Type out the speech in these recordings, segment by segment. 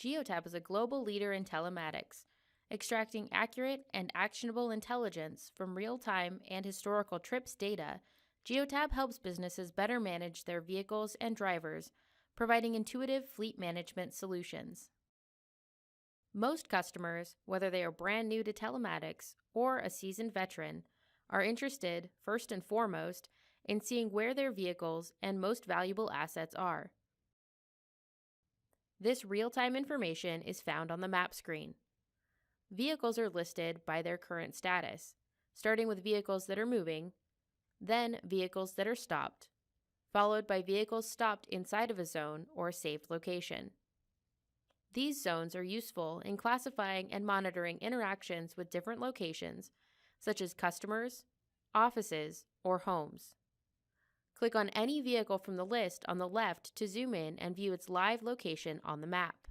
MyGeotab is a global leader in telematics, extracting accurate and actionable intelligence from real-time and historical trips data. Geotab helps businesses better manage their vehicles and drivers, providing intuitive fleet management solutions. Most customers, whether they are brand new to telematics or a seasoned veteran, are interested, first and foremost, in seeing where their vehicles and most valuable assets are. This real-time information is found on the map screen. Vehicles are listed by their current status, starting with vehicles that are moving, then vehicles that are stopped, followed by vehicles stopped inside of a zone or a saved location. These zones are useful in classifying and monitoring interactions with different locations, such as customers, offices, or homes. Click on any vehicle from the list on the left to zoom in and view its live location on the map.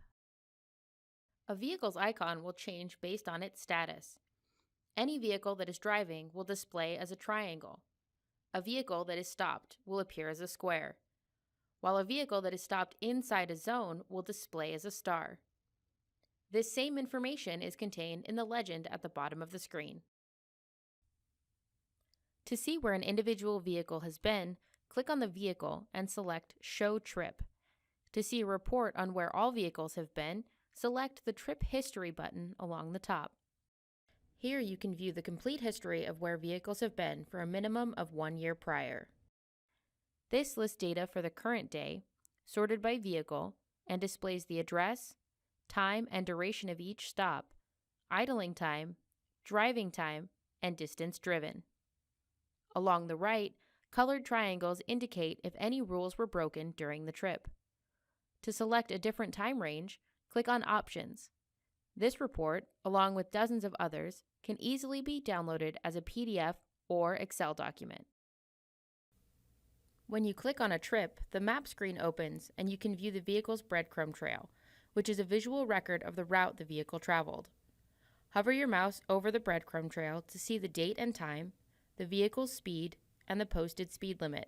A vehicle's icon will change based on its status. Any vehicle that is driving will display as a triangle. A vehicle that is stopped will appear as a square, while a vehicle that is stopped inside a zone will display as a star. This same information is contained in the legend at the bottom of the screen. To see where an individual vehicle has been, click on the vehicle and select Show Trip. To see a report on where all vehicles have been, select the Trip History button along the top. Here you can view the complete history of where vehicles have been for a minimum of 1 year prior. This lists data for the current day, sorted by vehicle, and displays the address, time and duration of each stop, idling time, driving time, and distance driven. Along the right, colored triangles indicate if any rules were broken during the trip. To select a different time range, click on Options. This report, along with dozens of others, can easily be downloaded as a PDF or Excel document. When you click on a trip, the map screen opens and you can view the vehicle's breadcrumb trail, which is a visual record of the route the vehicle traveled. Hover your mouse over the breadcrumb trail to see the date and time, the vehicle's speed, and the posted speed limit.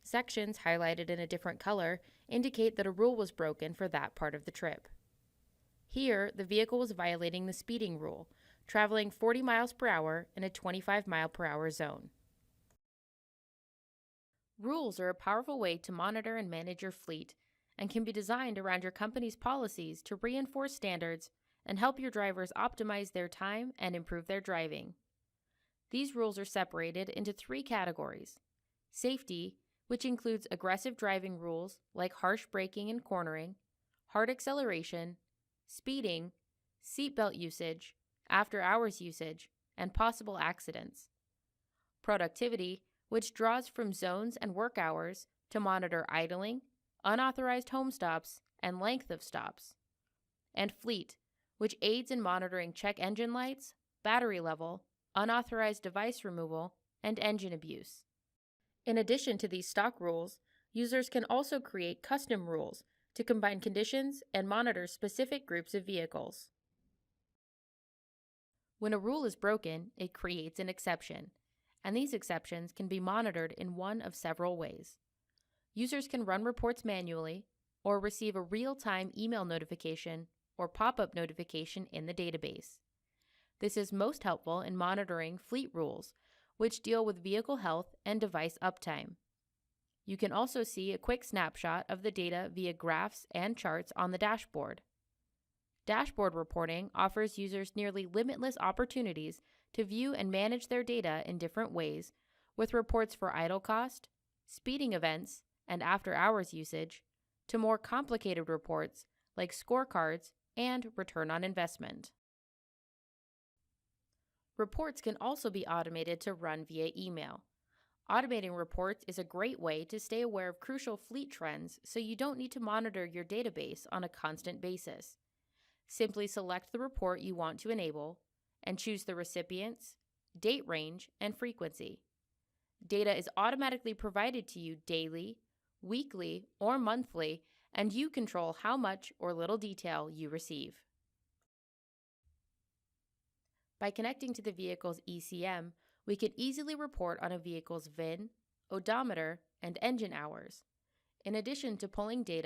Sections highlighted in a different color indicate that a rule was broken for that part of the trip. Here, the vehicle was violating the speeding rule, traveling 40 miles per hour in a 25 mile per hour zone. Rules are a powerful way to monitor and manage your fleet and can be designed around your company's policies to reinforce standards and help your drivers optimize their time and improve their driving. These rules are separated into 3 categories: safety, which includes aggressive driving rules like harsh braking and cornering, hard acceleration, speeding, seatbelt usage, after-hours usage, and possible accidents. Productivity, which draws from zones and work hours to monitor idling, unauthorized home stops, and length of stops. And fleet, which aids in monitoring check engine lights, battery level, unauthorized device removal, and engine abuse. In addition to these stock rules, users can also create custom rules to combine conditions and monitor specific groups of vehicles. When a rule is broken, it creates an exception, and these exceptions can be monitored in one of several ways. Users can run reports manually or receive a real-time email notification or pop-up notification in the database. This is most helpful in monitoring fleet rules, which deal with vehicle health and device uptime. You can also see a quick snapshot of the data via graphs and charts on the dashboard. Dashboard reporting offers users nearly limitless opportunities to view and manage their data in different ways, with reports for idle cost, speeding events, and after-hours usage, to more complicated reports like scorecards and return on investment. Reports can also be automated to run via email. Automating reports is a great way to stay aware of crucial fleet trends so you don't need to monitor your database on a constant basis. Simply select the report you want to enable and choose the recipients, date range, and frequency. Data is automatically provided to you daily, weekly, or monthly, and you control how much or little detail you receive. By connecting to the vehicle's ECM, we can easily report on a vehicle's VIN, odometer, and engine hours. In addition to pulling data